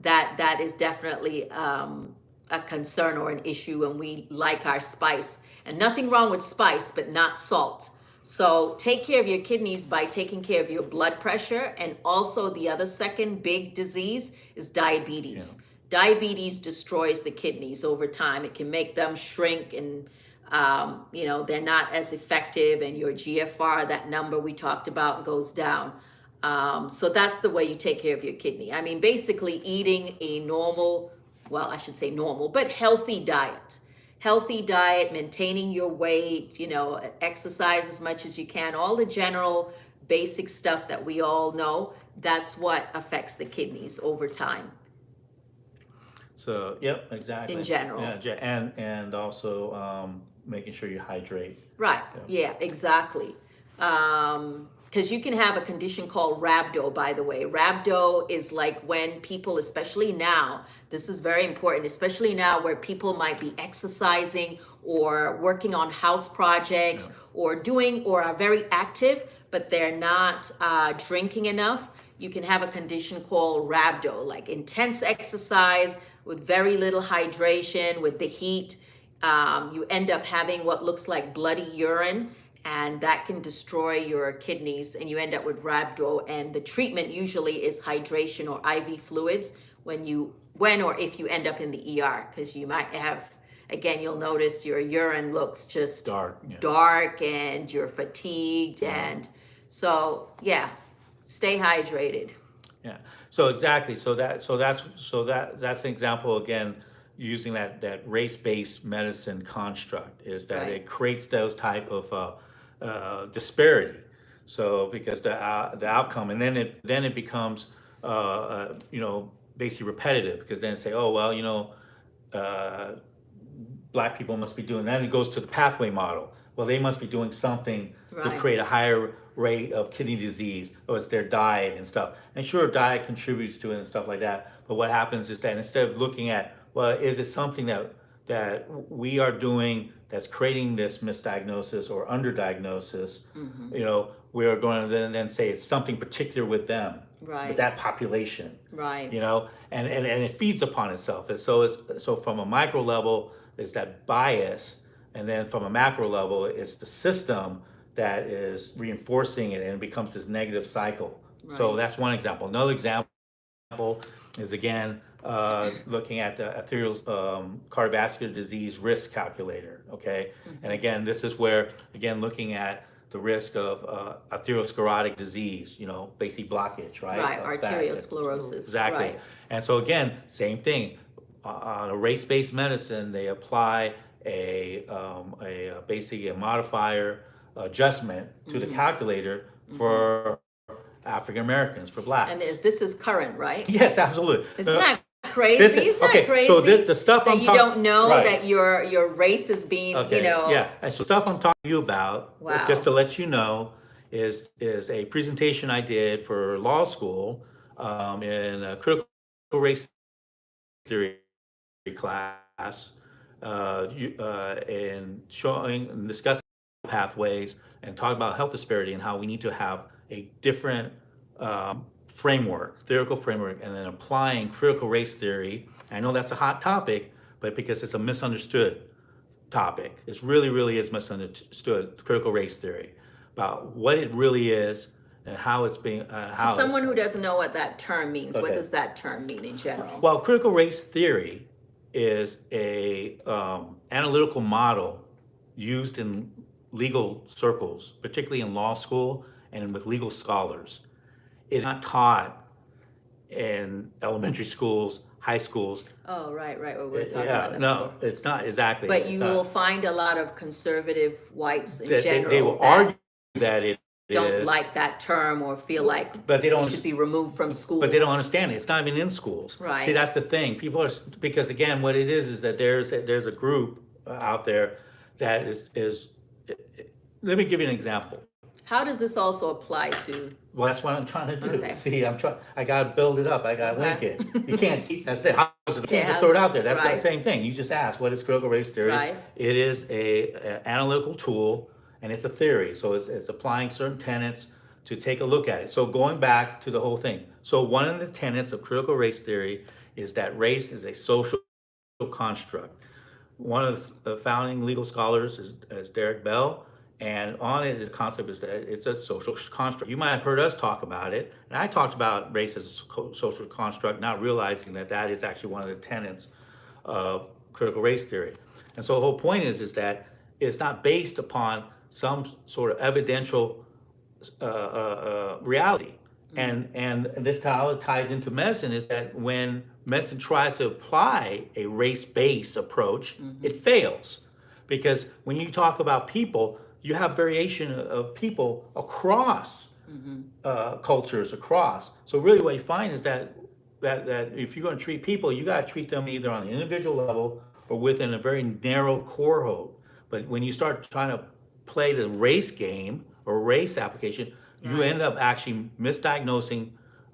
that is definitely a concern or an issue, and we like our spice. And nothing wrong with spice, but not salt. So take care of your kidneys by taking care of your blood pressure. And also the other second big disease is diabetes. Diabetes destroys the kidneys over time. It can make them shrink and they're not as effective, and your GFR, that number we talked about, goes down. So that's the way you take care of your kidney. I mean, basically eating a normal, well, I should say normal, but healthy diet. healthy diet, maintaining your weight, exercise as much as you can, all the general basic stuff that we all know, that's what affects the kidneys over time So, yep, exactly. in general. Yeah, and also making sure you hydrate. Right. Yeah. Yeah, exactly. Because you can have a condition called rhabdo, by the way. Rhabdo is like when people, especially now, this is very important, especially now where people might be exercising or working on house projects or are very active, but they're not drinking enough. You can have a condition called rhabdo, like intense exercise with very little hydration, with the heat. You end up having what looks like bloody urine, and that can destroy your kidneys, and you end up with rhabdo. And the treatment usually is hydration or IV fluids when or if you end up in the ER, because you might have, again, you'll notice your urine looks just dark and you're fatigued. And so, yeah, stay hydrated. Yeah. So exactly. That's an example again, using that race-based medicine construct, is that Right. it creates those type of disparity. So because the outcome, and then it becomes basically repetitive, because then say, oh well, uh, black people must be doing that. And it goes to the pathway model. Well, they must be doing something to Right. create a higher rate of kidney disease, or it's their diet and stuff. And sure, diet contributes to it and stuff like that. But what happens is that instead of looking at, well, is it something that we are doing that's creating this misdiagnosis or underdiagnosis? We are going to then say it's something particular with them, Right. with that population. Right. And it feeds upon itself. And so from a micro level, is that bias, and then from a macro level, it's the system that is reinforcing it, and it becomes this negative cycle. So Right. that's one example. Another example is again looking at the cardiovascular disease risk calculator. Okay, and again, this is where looking at the risk of atherosclerotic disease, basically blockage, right? Right, arteriosclerosis. Exactly. Right. And so again, same thing. On a race-based medicine, they apply basically a modifier adjustment to the calculator for African Americans, for blacks. And this is current, right? Yes, absolutely. Isn't that crazy? Isn't that crazy? So the stuff that I'm you talking, don't know right. that your race is being, Yeah, and so stuff I'm talking to you about, Wow. just to let you know, is a presentation I did for law school in a critical race theory class, and showing and discussing pathways and talking about health disparity and how we need to have a different theoretical framework, and then applying critical race theory. I know that's a hot topic, but because it's a misunderstood topic, it's really is misunderstood, critical race theory, about what it really is and how it's being. To someone who doesn't know what that term means, what Okay. does that term mean in general? Well, critical race theory is a analytical model used in legal circles, particularly in law school and with legal scholars. It's not taught in elementary schools, high schools. Oh, right. Well, we were talking about that No, before. it's not exactly. But It's you not. will find a lot of conservative whites in They general will that argue that it don't is, like that term or feel like but they it don't. should be removed from schools. But they don't understand it. It's not even in schools. Right. See, that's the thing. People are, because again, what it is that there's a group out there that is. Let me give you an example. How does this also apply to? Well, that's what I'm trying to do. Okay. See, I gotta build it up. I gotta link it. You can't see. That's the. You can't just throw it out there. That's Right. the same thing. You just asked, what is critical race theory? Right. It is a analytical tool, and it's a theory. So it's applying certain tenets to take a look at it. So going back to the whole thing. So one of the tenets of critical race theory is that race is a social construct. One of the founding legal scholars is Derek Bell, and on it, the concept is that it's a social construct. You might have heard us talk about it, and I talked about race as a social construct, not realizing that that is actually one of the tenets of critical race theory. And so the whole point is that it's not based upon some sort of evidential reality. And this how it ties into medicine is that when medicine tries to apply a race-based approach, it fails. Because when you talk about people, you have variation of people across cultures, across. So really what you find is that if you're going to treat people, you got to treat them either on an individual level or within a very narrow cohort. But when you start trying to play the race game or race application, you Right. end up actually misdiagnosing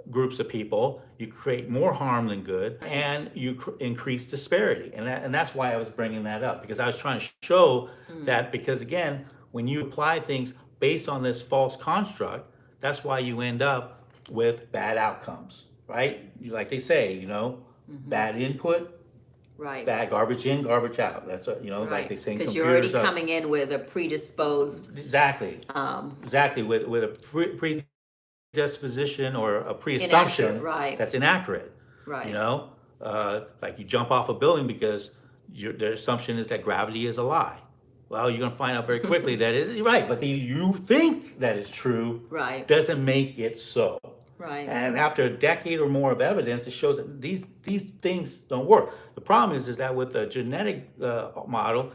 groups of people. You create more harm than good, Right. and you increase disparity. And that's why I was bringing that up, because I was trying to show that, because again, when you apply things based on this false construct, that's why you end up with bad outcomes, right? Like they say, bad input, Right. bad garbage in, garbage out. That's what, like Right. they say in Because you're already computers. coming in with a predisposed. Exactly. Exactly. With a predisposition or a pre-assumption Inaccurate, right. that's inaccurate. Right. Like you jump off a building because the assumption is that gravity is a lie. Well, you're going to find out very quickly that it is right, but you think that it's true. Right. Doesn't make it so. Right. And after a decade or more of evidence, it shows that these things don't work. The problem is that with the genetic model,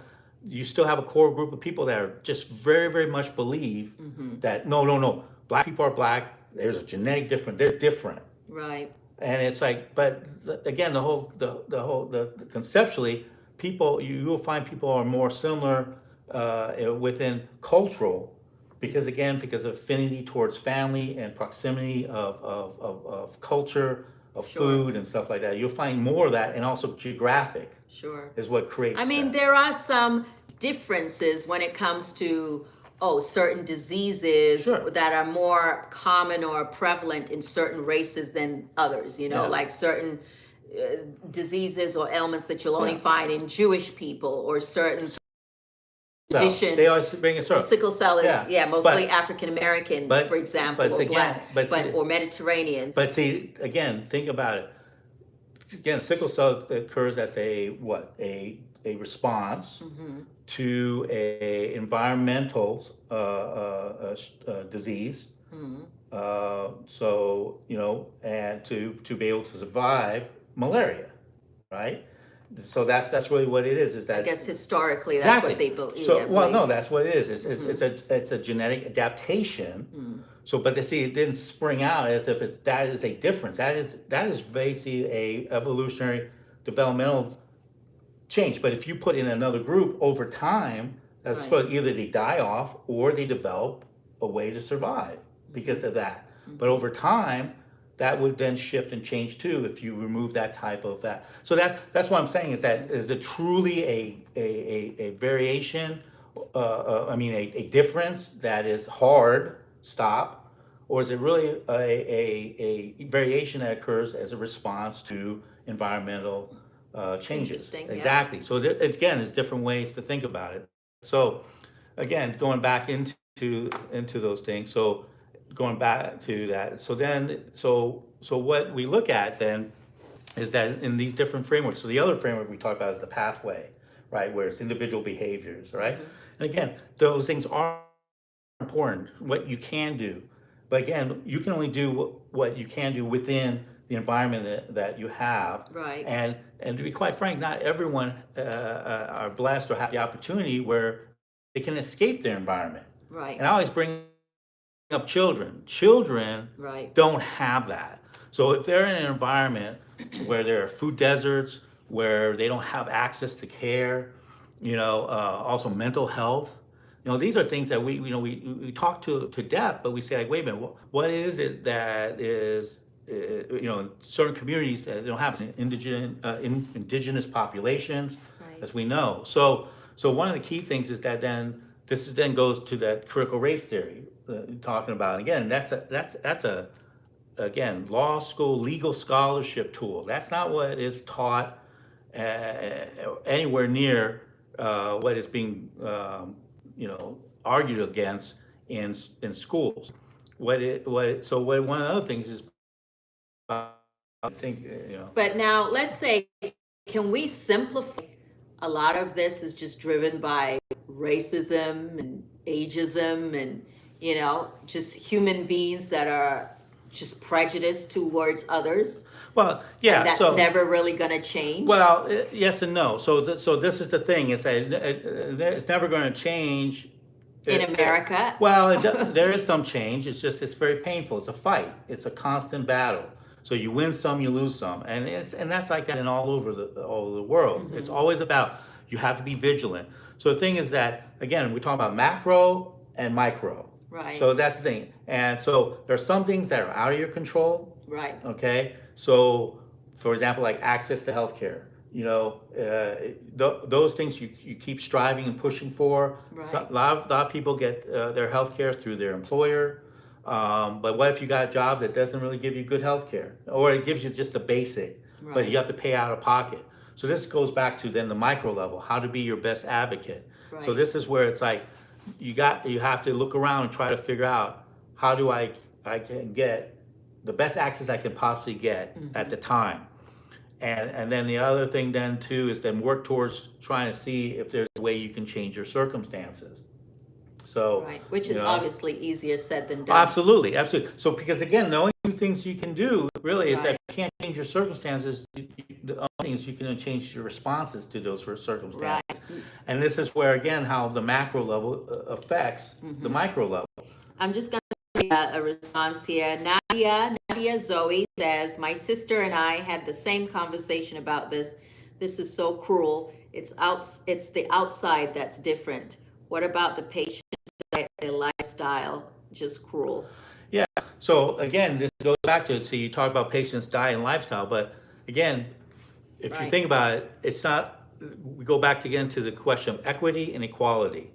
you still have a core group of people that are just very, very much believe that no, black people are black. There's a genetic difference. They're different. Right. And it's like, but again, the conceptually, people, you will find people are more similar within cultural, because of affinity towards family and proximity of culture, of Sure. food and stuff like that. You'll find more of that, and also geographic Sure. is what creates I mean, that. there are some differences when it comes to certain diseases Sure. that are more common or prevalent in certain races than others. Yeah. Like certain diseases or ailments that you'll only Yeah. find in Jewish people, or certain So, conditions. they always bring it up. Sickle cell is Yeah, mostly but- African American, but- for example, but or again- black, but see- or Mediterranean. But see, again, think about it. Again, sickle cell occurs as a response to a environmental disease. And to be able to survive malaria, right? So that's really what it is that. I guess historically, that's what they believe. So, well, no, that's what it is. It's a genetic adaptation. So, but they see, it didn't spring out as if that is a difference. That is basically a evolutionary developmental change. But if you put in another group over time, that's Right. supposed either they die off or they develop a way to survive because of that. But over time, that would then shift and change too if you remove that type of that. So that's what I'm saying, is it truly a variation? A difference that is hard stop, or is it really a variation that occurs as a response to environmental changes? Interesting, yeah. Exactly. So again, there's different ways to think about it. So again, going back into those things. So going back to that. So what we look at then is that in these different frameworks. So the other framework we talk about is the pathway, right, where it's individual behaviors, right? And again, those things are important, what you can do. But again, you can only do what you can do within the environment that you have. Right. And to be quite frank, not everyone are blessed or have the opportunity where they can escape their environment. Right. And I always bring up children. Children Right. don't have that. So if they're in an environment where there are food deserts, where they don't have access to care, also mental health, these are things that we talk to death, but we say, like, wait a minute, what is it that is, in certain communities that they don't have indigenous populations, Right. as we know. So one of the key things is that then this then goes to that critical race theory, talking about, again, that's a again, law school legal scholarship tool. That's not what is taught anywhere near what is being argued against in schools. One of the other things is, I think, But now let's say, can we simplify a lot of this is just driven by racism and ageism and, just human beings that are just prejudiced towards others? Well, yeah. And that's never really going to change. Well, yes and no. So this is the thing. It's that it's never going to change in America. Well, there is some change. It's very painful. It's a fight. It's a constant battle. So you win some, you lose some, and that's like that in all over the world. It's always about, you have to be vigilant. So the thing is that, again, we talk about macro and micro. Right. So that's the thing. And so there's some things that are out of your control. Right. Okay. So, for example, like access to healthcare. Those things you keep striving and pushing for. Right. So, a lot of people get their healthcare through their employer. But what if you got a job that doesn't really give you good healthcare, or it gives you just the basic, but you have to pay out of pocket? So this goes back to then the micro level, how to be your best advocate. Right. So this is where it's like you have to look around and try to figure out, how do I can get the best access I can possibly get at the time. And then the other thing then too is then work towards trying to see if there's a way you can change your circumstances. So, right, which is obviously easier said than done. Absolutely. So because again, the only things you can do really is that you can't change your circumstances. The only thing is you can change your responses to those circumstances. Right. And this is where, again, how the macro level affects the micro level. I'm just going to a response here. Nadia Zoe says, my sister and I had the same conversation about this. This is so cruel. It's the outside that's different. What about the patient's diet, their lifestyle? Just cruel. Yeah. So again, this goes back to it. So you talk about patient's diet and lifestyle, but again, if you think about it, it's not. We go back again to the question of equity and equality.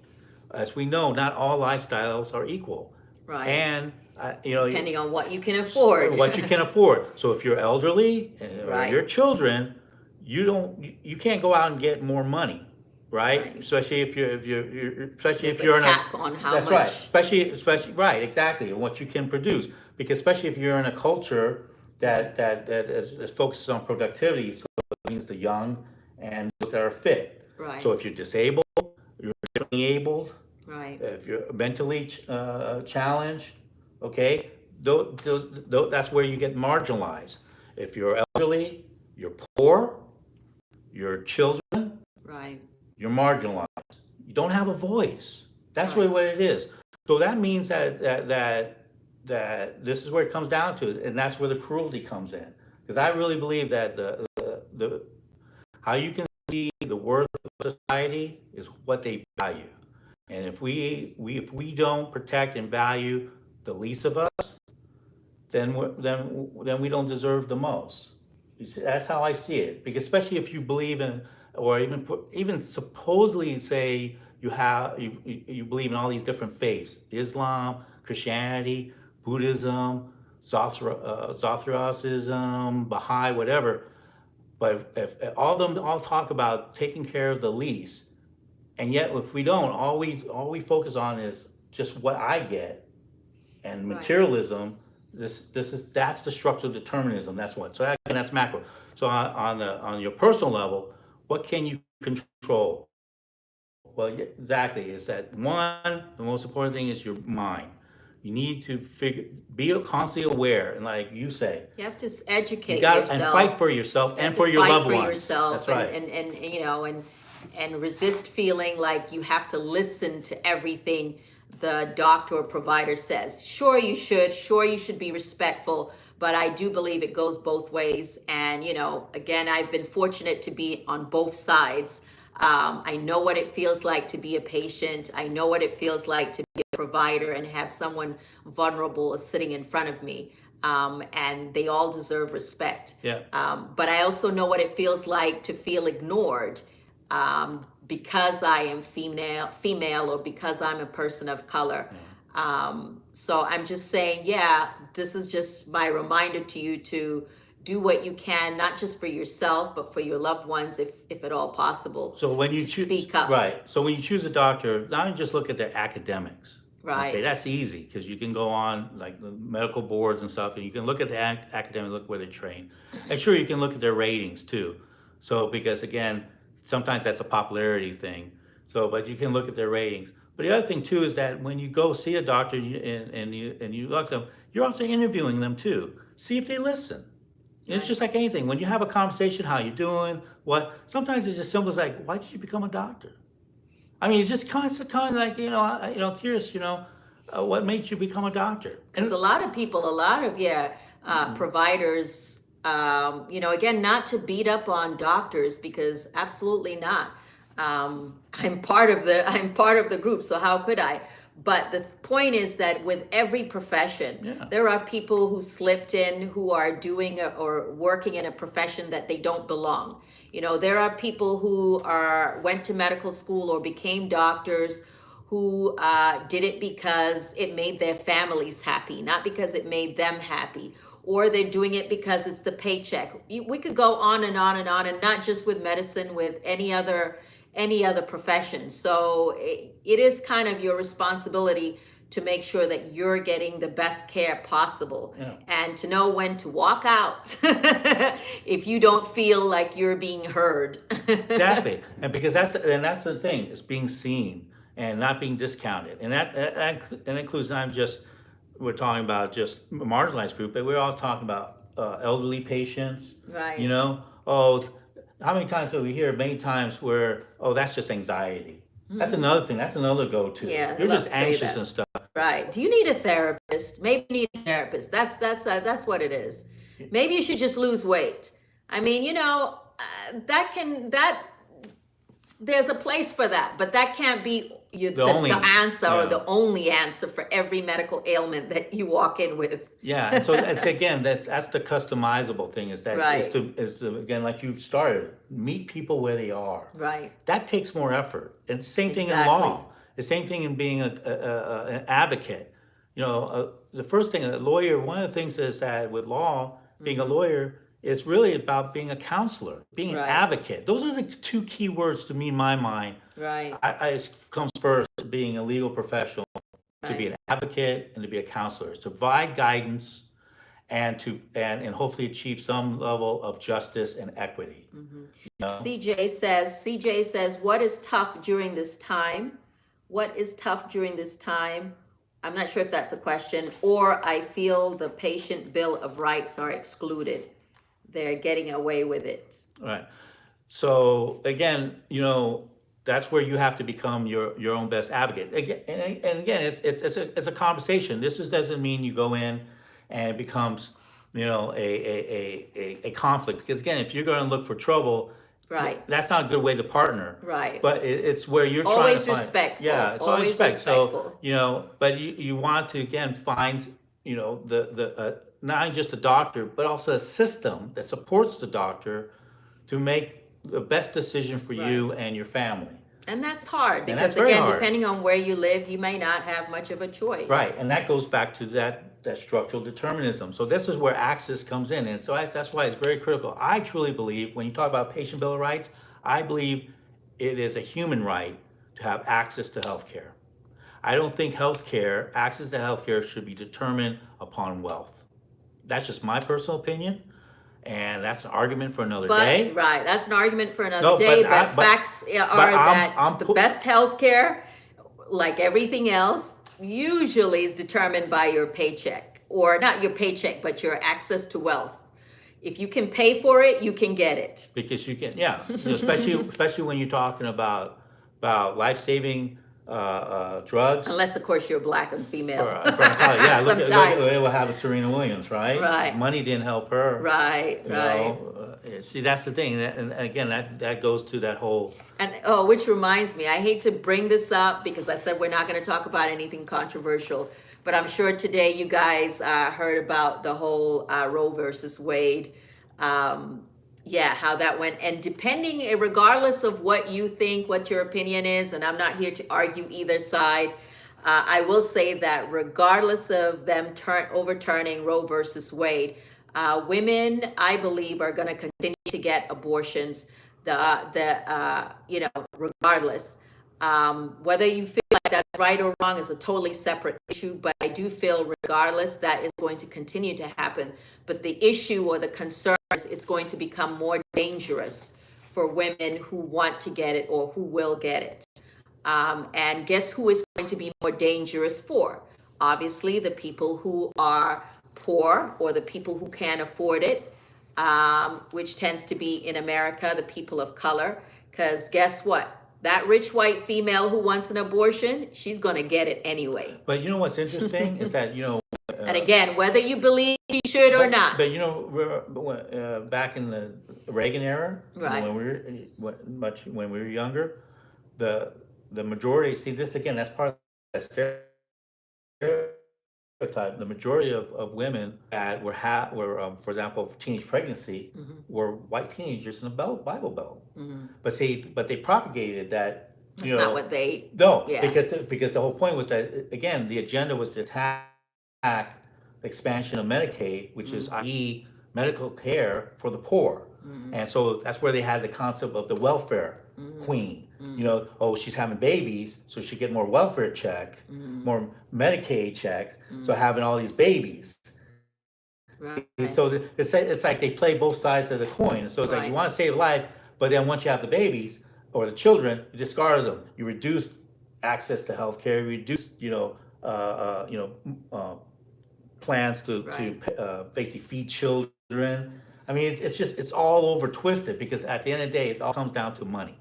As we know, not all lifestyles are equal. Right. And depending on what you can afford. What you can afford. So if you're elderly or your children, you can't go out and get more money, right? Especially if you're in a cap on how that's much. Right. Especially right, exactly, and what you can produce. Because especially if you're in a culture that is focuses on productivity, so it means the young and those that are fit. Right. So if you're disabled, you're differently abled. Right. If you're mentally challenged, okay, that's where you get marginalized. If you're elderly, you're poor, your children, right, you're marginalized. You don't have a voice. That's really what it is. So that means that this is where it comes down to, and that's where the cruelty comes in. Because I really believe that the how you can see the worth of society is what they value. And if we don't protect and value the least of us, then we don't deserve the most. That's how I see it. Because especially if you believe in, or even supposedly say you believe in all these different faiths: Islam, Christianity, Buddhism, Zoroastrianism, Baha'i, whatever. But if all of them all talk about taking care of the least, and yet if we don't, all we focus on is just what I get, and materialism. That's the structural determinism. That's what. So that's macro. So on your personal level, what can you control? Well, exactly. Is that one? The most important thing is your mind. You need to be constantly aware, and like you say, you have to educate yourself and fight for yourself and for your loved ones. Yourself. That's right. And resist feeling like you have to listen to everything the doctor or provider says. Sure you should be respectful, but I do believe it goes both ways. And again, I've been fortunate to be on both sides. I know what it feels like to be a patient. I know what it feels like to be a provider and have someone vulnerable sitting in front of me. And they all deserve respect. Yeah. But I also know what it feels like to feel ignored because I am female, or because I'm a person of color. So I'm just saying, this is just my reminder to you to do what you can, not just for yourself, but for your loved ones, if at all possible. So when you speak up. Right. So when you choose a doctor, not just look at their academics. Right. Okay, that's easy because you can go on like the medical boards and stuff, and you can look at the academic, look where they train. And sure, you can look at their ratings too. So because again, sometimes that's a popularity thing. So, but you can look at their ratings. But the other thing too is that when you go see a doctor and you look at them, you're also interviewing them too. See if they listen. It's just like anything. When you have a conversation, how you doing? What? Sometimes it's just simple as like, why did you become a doctor? I mean, it's just kind of like curious. What made you become a doctor? Because a lot of people, a lot of providers, again, not to beat up on doctors, because absolutely not. I'm part of the group, so how could I? But the point is that with every profession, Yeah. there are people who slipped in, who are doing or working in a profession that they don't belong. There are people who went to medical school or became doctors who did it because it made their families happy, not because it made them happy, or they're doing it because it's the paycheck. We could go on and on and on, and not just with medicine, with any other profession. So it is kind of your responsibility to make sure that you're getting the best care possible, and to know when to walk out if you don't feel like you're being heard. Exactly, and because that's the thing, is being seen and not being discounted, and that includes not just, we're talking about just marginalized group, but we're all talking about elderly patients. Right. Oh, how many times do we hear? Many times where, oh, that's just anxiety. That's another thing. That's another go-to. Yeah, You're I love just to say anxious that. and stuff. Right. Do you need a therapist? Maybe you need a therapist. That's what it is. Maybe you should just lose weight. I mean, there's a place for that, but that can't be the answer or the only answer for every medical ailment that you walk in with. Yeah, and so it's again, that's the customizable thing, is that Right. is to again, like you've started, meet people where they are. Right. That takes more effort. And it's the same thing in Exactly. law. The same thing in being an advocate. The first thing, a lawyer, one of the things is that with law, being a lawyer, is really about being a counselor, being an Right. advocate. Those are the two key words to me in my mind. Right. It comes first, being a legal professional, to be an advocate and to be a counselor, is to provide guidance and and hopefully achieve some level of justice and equity. CJ says, what is tough during this time? What is tough during this time? I'm not sure if that's a question. Or I feel the patient bill of rights are excluded. They're getting away with it. Right. So again, that's where you have to become your own best advocate. Again, and again, it's a conversation. This doesn't mean you go in and it becomes a conflict, because again, if you're going to look for trouble, Right. that's not a good way to partner. Right. But it's where you're Always trying to find. respectful. Yeah, it's Always always respect. respectful. So but you want to again find the not just a doctor, but also a system that supports the doctor to make the best decision for you and your family. And that's hard, And that's because very again, hard. depending on where you live, you may not have much of a choice. Right, and that goes back to that structural determinism. So this is where access comes in, and so that's why it's very critical. I truly believe, when you talk about patient bill of rights, I believe it is a human right to have access to health care. I don't think access to health care should be determined upon wealth. That's just my personal opinion, and that's an argument for another day. Right, that's an argument for another No, day, but facts are that the best health care, like everything else, usually is determined by your paycheck. Or not your paycheck, but your access to wealth. If you can pay for it, you can get it. Because you can, especially when you're talking about life-saving drugs. Unless, of course, you're black and female. Yeah, Sometimes. look what happened to Serena Williams, right? Right. Money didn't help her. Right. See, that's the thing, and again, that goes to that whole. And which reminds me, I hate to bring this up because I said we're not going to talk about anything controversial, but I'm sure today you guys heard about the whole Roe versus Wade. How that went. And regardless of what you think, what your opinion is, and I'm not here to argue either side, I will say that regardless of them overturning Roe versus Wade, women, I believe, are going to continue to get abortions, regardless. Whether you feel like that's right or wrong is a totally separate issue, but I do feel regardless that is going to continue to happen. But the issue or the concern is it's going to become more dangerous for women who want to get it or who will get it. And guess who is going to be more dangerous for? Obviously, the people who are poor or the people who can't afford it. which tends to be in America, the people of color. Because guess what? That rich white female who wants an abortion, she's going to get it anyway. But you know what's interesting is that, And again, whether you believe she should or not. But back in the Reagan era, Right. when we were younger, the majority, see this again, that's part of that stereotype. The majority of women that were for example, teenage pregnancy, were white teenagers in the Bible Belt. But they propagated that. That's not what they. No, Yeah. because the whole point was that, again, the agenda was to attack the expansion of Medicaid, which is i.e. medical care for the poor. And so that's where they had the concept of the welfare queen. She's having babies, so she get more welfare checks, more Medicaid checks, so having all these babies. Right. So it's like they play both sides of the coin. So it's like you want to save life, but then once you have the babies or the children, you discard them. You reduce access to health care, you reduce, plans to basically feed children. I mean, it's all over twisted, because at the end of the day, it all comes down to money.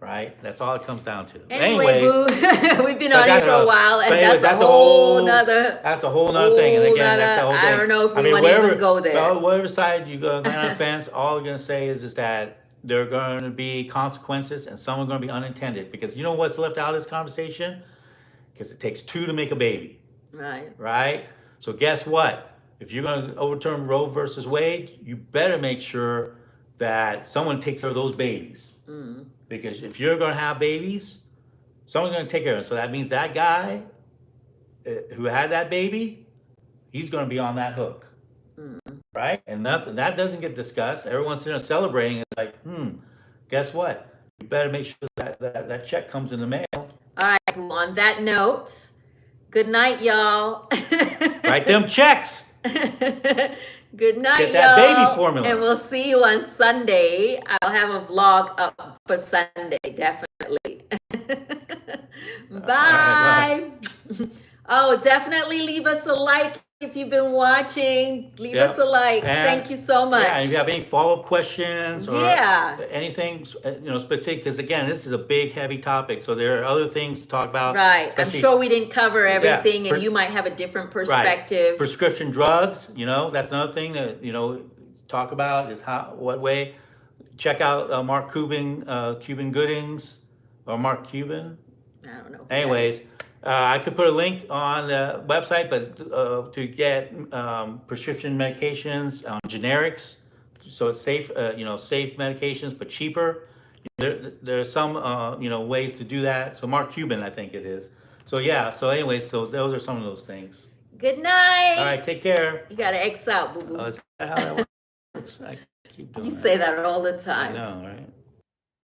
Right? That's all it comes down to. Anyway, boo, we've been on here for a while, and that's a whole nother thing. And again, that's a whole thing. I don't know if we want to even go there. Well, whatever side you go on the fence, all I'm going to say is that there are going to be consequences, and some are going to be unintended. Because you know what's left out of this conversation? Because it takes two to make a baby. Right? So guess what? If you're going to overturn Roe versus Wade, you better make sure that someone takes care of those babies. Because if you're going to have babies, someone's going to take care of them. So that means that guy who had that baby, he's going to be on that hook. Right? And that doesn't get discussed. Everyone's sitting there celebrating. It's like, guess what? You better make sure that check comes in the mail. All right. Well, on that note, good night, y'all. Write them checks. Good night, Get that y'all. baby formula. And we'll see you on Sunday. I'll have a vlog up for Sunday, definitely. Bye. Oh, definitely leave us a like if you've been watching. Leave us a like. Thank you so much. Yeah, and if you have any follow-up questions or anything, specific, because again, this is a big, heavy topic, so there are other things to talk about. Right. I'm sure we didn't cover everything, and you might have a different perspective. Right. Prescription drugs, that's another thing that, talk about is what way. Check out Mark Cuban Goodings, or Mark Cuban. I don't know. Anyways. I could put a link on the website, but to get prescription medications, generics, so it's safe, safe medications, but cheaper. There are some, ways to do that. So Mark Cuban, I think it is. So yeah. So anyways, those are some of those things. Good night. All right. Take care. You gotta X out, boo boo. Is that how that works? I keep doing You say that all the time. I know, right?